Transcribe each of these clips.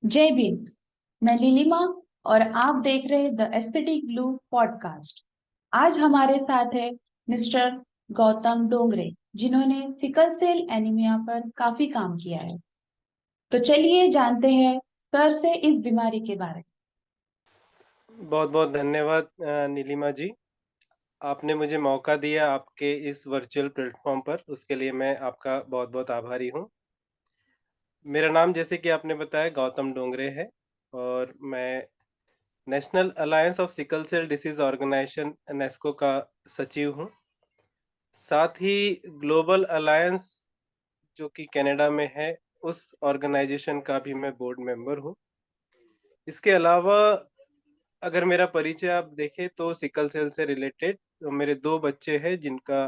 जय भीम। मैं लिलिमा और आप देख रहे द एस्थेटिक ब्लू पॉडकास्ट। आज हमारे साथ है मिस्टर गौतम डोंगरे, जिन्होंने सिकल सेल एनीमिया पर काफी काम किया है। तो चलिए जानते हैं सर से इस बीमारी के बारे बहुत बहुत धन्यवाद नीलिमा जी। आपने मुझे मौका दिया आपके इस वर्चुअल प्लेटफॉर्म पर, उसके लिए मैं आपका बहुत बहुत आभारी हूँ। मेरा नाम जैसे कि आपने बताया गौतम डोंगरे है और मैं National Alliance of Sickle Cell Disease Organization NASCO का सचिव हूँ। साथ ही ग्लोबल अलायंस जो कि कनाडा में है, उस ऑर्गेनाइजेशन का भी मैं बोर्ड मेंबर हूँ। इसके अलावा अगर मेरा परिचय आप देखें तो सिकल सेल से रिलेटेड तो मेरे 2 बच्चे हैं जिनका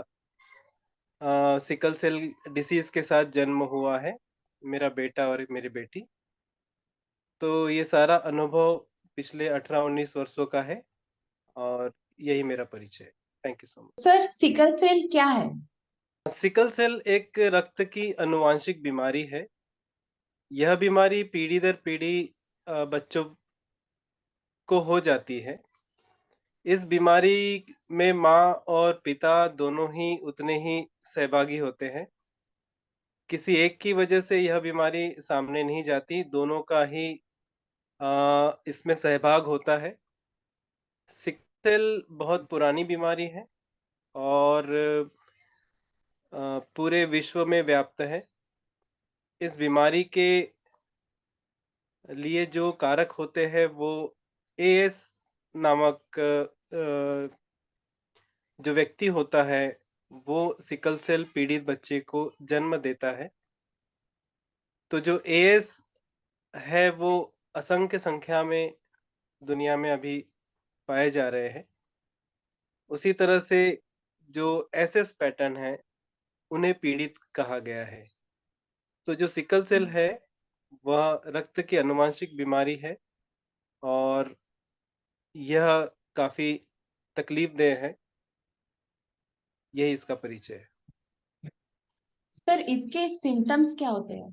सिकल सेल डिसीज़ के साथ जन्म हुआ है, मेरा बेटा और मेरी बेटी। तो ये सारा अनुभव पिछले 18-19 वर्षों का है और यही मेरा परिचय है। Thank you so much. में। सर, सिकल सेल क्या है? सिकल सेल एक रक्त की आनुवांशिक बीमारी है। यह बीमारी पीढ़ी दर पीढ़ी बच्चों को हो जाती है। इस बीमारी में माँ और पिता दोनों ही उतने ही सहभागी होते हैं। किसी एक की वजह से यह बीमारी सामने नहीं जाती, दोनों का ही इसमें सहभाग होता है। सिकल बहुत पुरानी बीमारी है और पूरे विश्व में व्याप्त है। इस बीमारी के लिए जो कारक होते हैं वो एएस नामक जो व्यक्ति होता है, वो सिकल सेल पीड़ित बच्चे को जन्म देता है। तो जो एएस है वो असंख्य संख्या में दुनिया में अभी पाए जा रहे हैं। उसी तरह से जो एसएस पैटर्न है, उन्हें पीड़ित कहा गया है। तो जो सिकल सेल है, वह रक्त की आनुवांशिक बीमारी है और यह काफ़ी तकलीफ़देह है। यही इसका परिचय है। सर, इसके सिम्टम्स क्या होते हैं?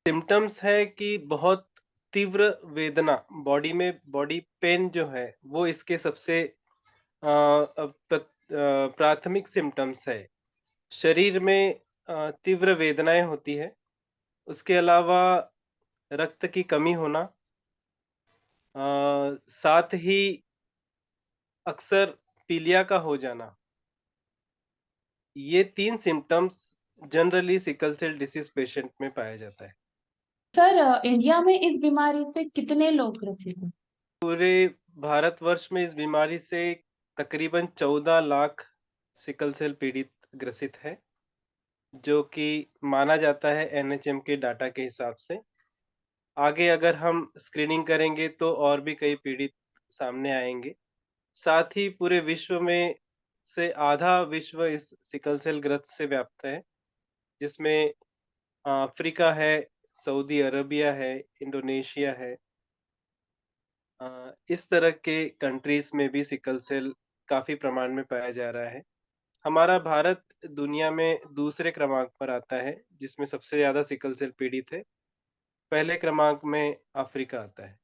सिम्पटम्स है कि बहुत तीव्र वेदना, बॉडी पेन जो है, वो इसके सबसे प्राथमिक सिम्पटम्स है। शरीर में तीव्र वेदनाएँ होती है। उसके अलावा रक्त की कमी होना, साथ ही अक्सर पीलिया का हो जाना। ये 3 symptoms generally sickle cell disease patient में पाया जाता है। सर, इंडिया में इस बीमारी से कितने लोग ग्रसित हैं? पूरे भारतवर्ष में इस बीमारी से तकरीबन 14 लाख सिकल सेल पीड़ित ग्रसित हैं, जो कि माना जाता है एनएचएम के डाटा के हिसाब से। आगे अगर हम स्क्रीनिंग करेंगे तो और भी कई पीड़ित सामने आएँगे। साथ ही पूरे विश्व में से आधा विश्व इस सिकल सेल ग्रस्त से व्याप्त है, जिसमें अफ्रीका है, सऊदी अरबिया है, इंडोनेशिया है। इस तरह के कंट्रीज़ में भी सिकल सेल काफ़ी प्रमाण में पाया जा रहा है। हमारा भारत दुनिया में दूसरे क्रमांक पर आता है, जिसमें सबसे ज़्यादा सिकल सेल पीड़ित है। पहले क्रमांक में अफ्रीका आता है।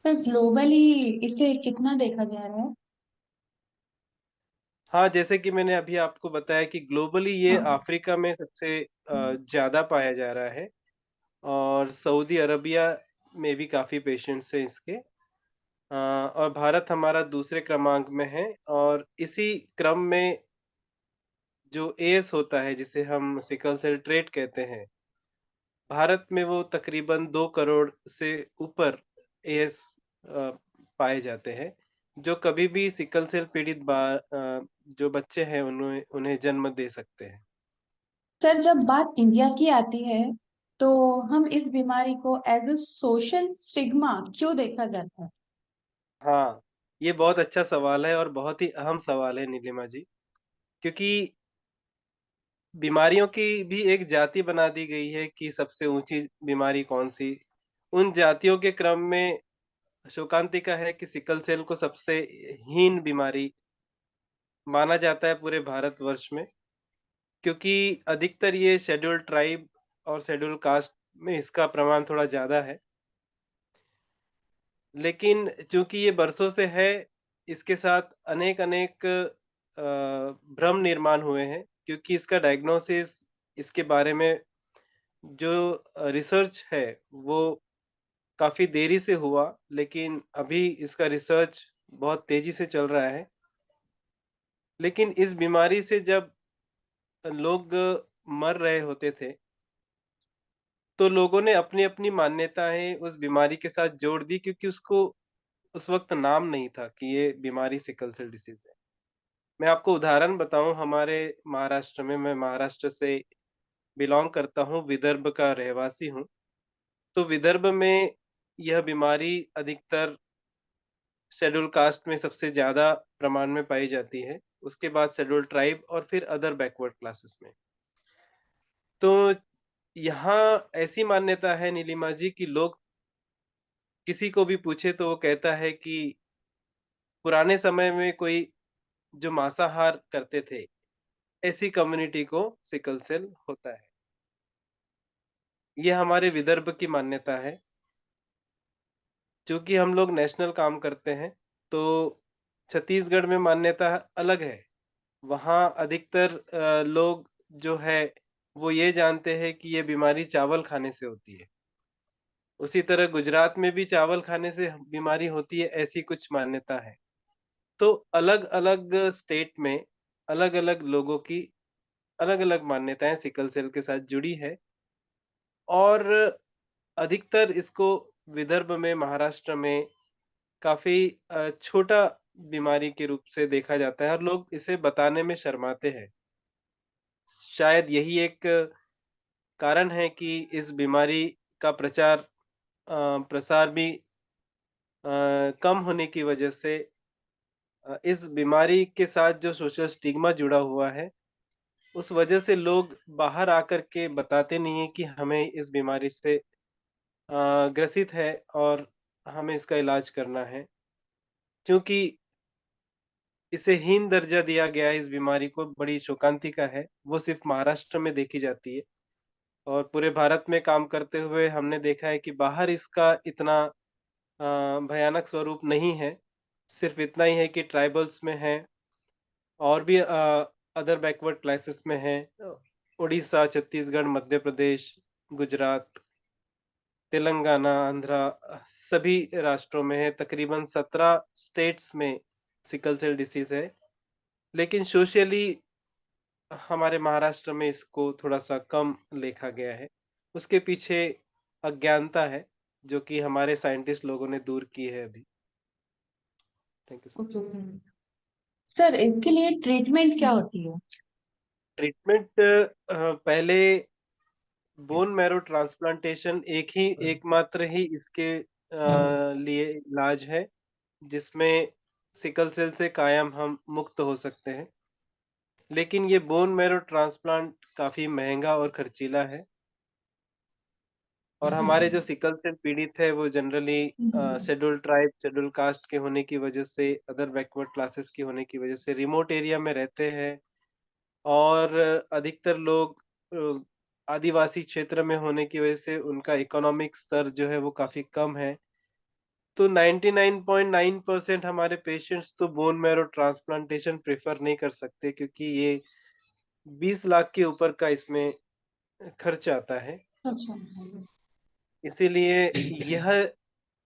सर, ग्लोबली इसे कितना देखा जा रहा है? हाँ, जैसे कि मैंने अभी आपको बताया कि ग्लोबली ये हाँ। अफ्रीका में सबसे ज़्यादा पाया जा रहा है और सऊदी अरबिया में भी काफ़ी पेशेंट्स हैं इसके। और भारत हमारा दूसरे क्रमांक में है और इसी क्रम में जो एएस होता है, जिसे हम सिकल सेल ट्रेट कहते हैं, भारत में वो तकरीबन 2 करोड़ से ऊपर एएस पाए जाते हैं, जो कभी भी सिकल सेल पीड़ित जो बच्चे हैं उन्हें उन्हें जन्म दे सकते हैं। सर, जब बात इंडिया की आती है तो हम इस बीमारी को एज अ सोशल स्टिग्मा क्यों देखा जाता है? हाँ, ये बहुत अच्छा सवाल है और बहुत ही अहम सवाल है नीलिमा जी, क्योंकि बीमारियों की भी एक जाति बना दी गई है कि सबसे ऊँची बीमारी कौन-सी। उन जातियों के क्रम में शोकांतिका है कि सिकल सेल को सबसे हीन बीमारी माना जाता है पूरे भारतवर्ष में, क्योंकि अधिकतर ये शेड्यूल्ड ट्राइब और शेड्यूल्ड कास्ट में इसका प्रमाण थोड़ा ज़्यादा है। लेकिन चूँकि ये बरसों से है, इसके साथ अनेक-अनेक भ्रम निर्माण हुए हैं, क्योंकि इसका डायग्नोसिस, इसके बारे में जो रिसर्च है, वो काफ़ी देरी से हुआ, लेकिन अभी इसका रिसर्च बहुत तेज़ी से चल रहा है। लेकिन इस बीमारी से जब लोग मर रहे होते थे, तो लोगों ने अपनी-अपनी मान्यताएँ उस बीमारी के साथ जोड़ दी, क्योंकि उसको उस वक़्त नाम नहीं था कि ये बीमारी सिकल सेल डिसीज़ है। मैं आपको उदाहरण बताऊँ, हमारे महाराष्ट्र में, मैं महाराष्ट्र से बिलॉन्ग करता हूँ, विदर्भ का रहवासी हूँ। तो विदर्भ में यह बीमारी अधिकतर शेड्यूल कास्ट में सबसे ज़्यादा प्रमाण में पाई जाती है, उसके बाद शेड्यूल ट्राइब और फिर अदर बैकवर्ड क्लासेस में। तो यहाँ ऐसी मान्यता है नीलिमा जी, कि लोग किसी को भी पूछे तो वो कहता है कि पुराने समय में कोई जो मांसाहार करते थे, ऐसी कम्युनिटी को सिकल सेल होता है। ये हमारे विदर्भ की मान्यता है। चूँकि हम लोग नेशनल काम करते हैं, तो छत्तीसगढ़ में मान्यता अलग है। वहाँ अधिकतर लोग जो है, वो ये जानते हैं कि ये बीमारी चावल खाने से होती है। उसी तरह गुजरात में भी चावल खाने से बीमारी होती है, ऐसी कुछ मान्यता है। तो अलग-अलग स्टेट में अलग-अलग लोगों की अलग-अलग मान्यताएँ सिकल सेल के साथ जुड़ी है, और अधिकतर इसको विदर्भ में, महाराष्ट्र में काफ़ी छोटा बीमारी के रूप से देखा जाता है, और लोग इसे बताने में शर्माते हैं। शायद यही एक कारण है कि इस बीमारी का प्रसार भी कम होने की वजह से, इस बीमारी के साथ जो सोशल स्टिग्मा जुड़ा हुआ है, उस वजह से लोग बाहर आकर के बताते नहीं हैं कि हमें इस बीमारी से ग्रसित है और हमें इसका इलाज करना है। चूँकि इसे हीन दर्जा दिया गया है, इस बीमारी को, बड़ी शोकांतिका है। वो सिर्फ़ महाराष्ट्र में देखी जाती है, और पूरे भारत में काम करते हुए हमने देखा है कि बाहर इसका इतना भयानक स्वरूप नहीं है। सिर्फ़ इतना ही है कि ट्राइबल्स में है, और भी अदर बैकवर्ड क्लासेस में है। उड़ीसा, छत्तीसगढ़, मध्य प्रदेश, गुजरात, तेलंगाना, आंध्रा, सभी राष्ट्रों में है। तकरीबन 17 स्टेट्स में सिकल सेल डिसीज़ है। लेकिन सोशली हमारे महाराष्ट्र में इसको थोड़ा-सा कम देखा गया है। उसके पीछे अज्ञानता है, जो कि हमारे साइंटिस्ट लोगों ने दूर की है अभी। Thank you so okay much. Sir. Sir, इसके लिए ट्रीटमेंट क्या होती है? ट्रीटमेंट पहले बोन मैरो ट्रांसप्लांटेशन एकमात्र ही इसके लिए इलाज है, जिसमें सिकल सेल से कायम हम मुक्त हो सकते हैं। लेकिन ये बोन मैरो ट्रांसप्लांट काफ़ी महँगा और खर्चीला है, और हमारे जो सिकल सेल पीड़ित है, वो generally scheduled tribe, scheduled caste के होने की वजह से, अदर बैकवर्ड क्लासेस की होने की वजह से रिमोट एरिया में रहते हैं, और अधिकतर लोग आदिवासी क्षेत्र में होने की वजह से उनका इकोनॉमिक स्तर जो है वो काफ़ी कम है। तो 99.9% हमारे पेशेंट्स तो बोन मैरो ट्रांसप्लांटेशन प्रेफ़र नहीं कर सकते, क्योंकि ये 20 लाख के ऊपर का इसमें खर्च आता है। अच्छा। इसीलिए यह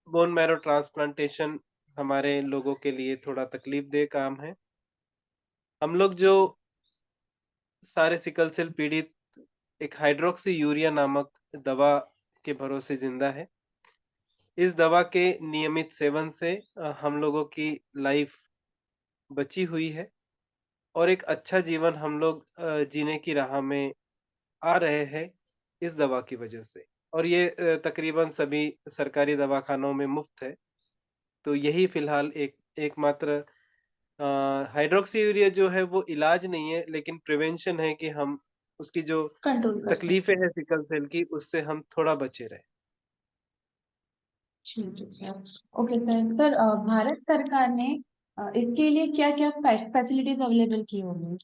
बोन मैरो ट्रांसप्लांटेशन हमारे लोगों के लिए थोड़ा तकलीफ़देह काम है। हम लोग जो सारे सिकल सेल पीड़ित एक हाइड्रोक्सीयूरिया नामक दवा के भरोसे ज़िंदा है। इस दवा के नियमित सेवन से हम लोगों की लाइफ़ बची हुई है, और एक अच्छा जीवन हम लोग जीने की राह में आ रहे हैं, इस दवा की वजह से। और ये तकरीबन सभी सरकारी दवाखानों में मुफ़्त है। तो यही फ़िलहाल एकमात्र हाइड्रोक्सीयूरिया जो है वो इलाज नहीं है, लेकिन प्रिवेंशन है कि हम उसकी जो कंट्रोल कर तकलीफ़ें सकते हैं हैं। सिकल सेल की, उससे हम थोड़ा बचे रहें। ठीक है sir. Okay sir. Sir, Bharat सरकार ने इसके लिए क्या-क्या फैसिलिटीज अवेलेबल की होंगी?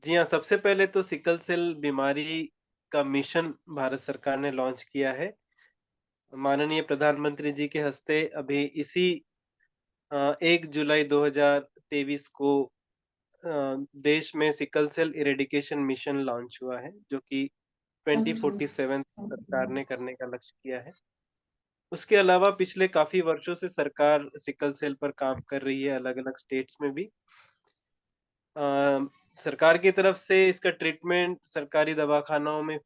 जी हाँ, सबसे पहले तो सिकल सेल बीमारी का मिशन भारत सरकार ने लॉन्च किया है। माननीय प्रधानमंत्री जी के हस्ते अभी इसी 1 जुलाई 2023 को देश में sickle cell eradication mission launch हुआ है, जो कि 2047 सरकार ने करने का लक्ष्य किया है। उसके अलावा पिछले काफ़ी वर्षों से सरकार सिकल सेल पर काम कर रही है अलग-अलग स्टेट्स में भी। अ, सरकार की तरफ से इसका ट्रीटमेंट सरकारी दवाखानों में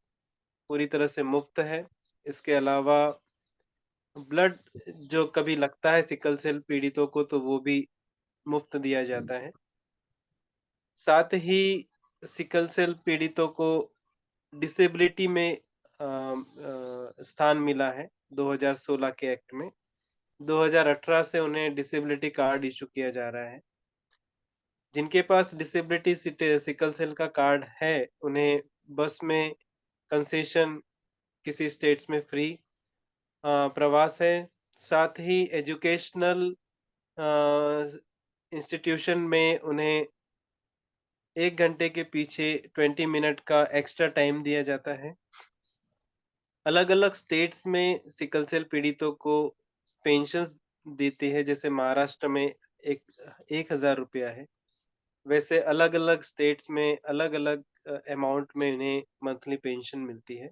पूरी तरह से मुफ्त है। इसके अलावा ब्लड जो कभी लगता है सिकल सेल पीड़ितों को तो वो भी मुफ्त दिया जाता है। साथ ही सिकल सेल पीड़ितों को डिसेबिलिटी में स्थान मिला है 2016 के एक्ट में। 2018 से उन्हें डिसेबिलिटी कार्ड इश्यू किया जा रहा है। जिनके पास डिसेबिलिटी सिकल सेल का कार्ड है, उन्हें बस में कंसेशन किसी स्टेट्स में फ्री प्रवास है। साथ ही एजुकेशनल इंस्टीट्यूशन में उन्हें 1 घंटे के पीछे 20 मिनट का एक्स्ट्रा टाइम दिया जाता है। अलग-अलग स्टेट्स में सिकल सेल पीड़ितों को पेंशन्स देती है, जैसे महाराष्ट्र में एक 1000 रुपया है। वैसे अलग-अलग स्टेट्स में अलग-अलग अमाउंट में इन्हें मंथली पेंशन मिलती है।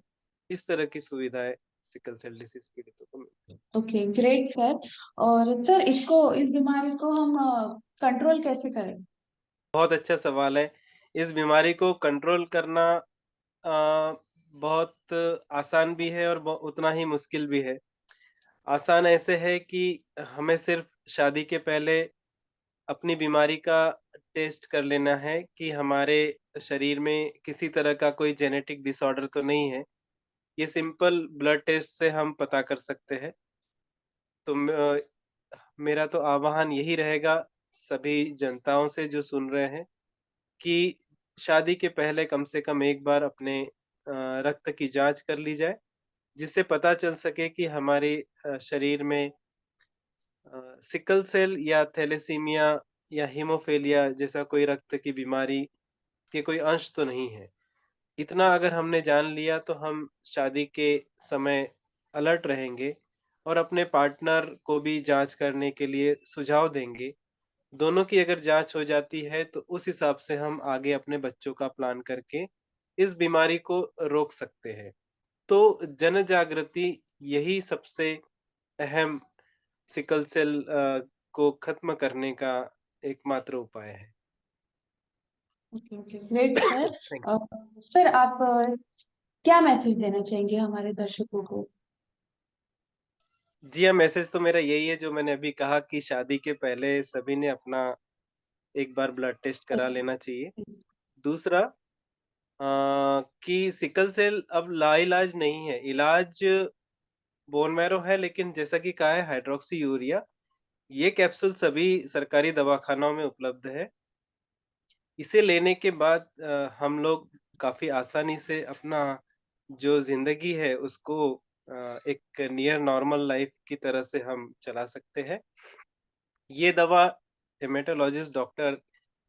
इस तरह की सुविधाएँ सिकल सेल डिसीज़ पीड़ितों को मिलती हैं। Okay, great sir. और सर इस बीमारी को हम कंट्रोल कैसे करें? बहुत अच्छा सवाल है। इस बीमारी को कंट्रोल करना बहुत आसान भी है और उतना ही मुश्किल भी है। आसान ऐसे है कि हमें सिर्फ़ शादी के पहले अपनी बीमारी का टेस्ट कर लेना है कि हमारे शरीर में किसी तरह का कोई जेनेटिक डिसऑर्डर तो नहीं है। ये सिंपल ब्लड टेस्ट से हम पता कर सकते हैं। तो मेरा तो आह्वान यही रहेगा सभी जनताओं से जो सुन रहे हैं कि शादी के पहले कम से कम एक बार अपने रक्त की जाँच कर ली जाए, जिससे पता चल सके कि हमारे शरीर में सिकल सेल या थैलेसीमिया या हीमोफीलिया जैसा कोई रक्त की बीमारी के कोई अंश तो नहीं है। इतना अगर हमने जान लिया तो हम शादी के समय अलर्ट रहेंगे और अपने पार्टनर को भी जाँच करने के लिए सुझाव देंगे। दोनों की अगर जाँच हो जाती है तो उस हिसाब से हम आगे अपने बच्चों का प्लान करके इस बीमारी को रोक सकते हैं। तो जन जागृति यही सबसे अहम सिकल सेल को खत्म करने का एकमात्र उपाय है। Okay, okay, great sir. Thank uh, sir आप क्या मैसेज देना चाहेंगे हमारे दर्शकों को? जी हाँ, मैसेज तो मेरा यही है जो मैंने अभी कहा कि शादी के पहले सभी ने अपना एक बार ब्लड टेस्ट करा लेना चाहिए। दूसरा कि सिकल सेल अब लाइलाज नहीं है, इलाज बोन मैरो है लेकिन जैसा कि कहा है हाइड्रोक्सी यूरिया, ये कैप्सूल सभी सरकारी दवाखानों में उपलब्ध है। इसे लेने के बाद हम लोग काफ़ी आसानी से अपना जो ज़िंदगी है उसको एक नियर नॉर्मल लाइफ़ की तरह से हम चला सकते हैं। ये दवा हेमेटोलॉजिस्ट डॉक्टर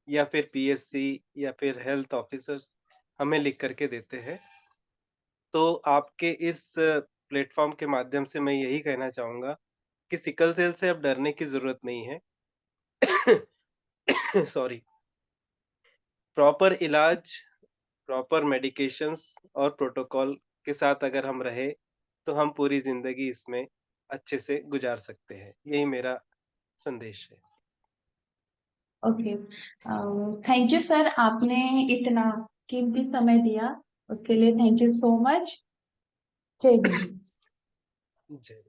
या फिर पीएचसी या फिर हेल्थ ऑफिसर्स हमें लिख कर के देते हैं। तो आपके इस प्लेटफ़ॉर्म के माध्यम से मैं यही कहना चाहूँगा कि सिकल सेल से अब डरने की ज़रूरत नहीं है। सॉरी। प्रॉपर इलाज, प्रॉपर मेडिकेशंस और प्रोटोकॉल के साथ अगर हम रहे, तो हम पूरी ज़िंदगी इसमें अच्छे से गुज़ार सकते हैं। यही मेरा संदेश है। ओके, थैंक यू सर, आपने इतना कीमती समय दिया, उसके लिए थैंक यू सो मच। जय हिंद। जय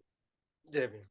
जय भीम।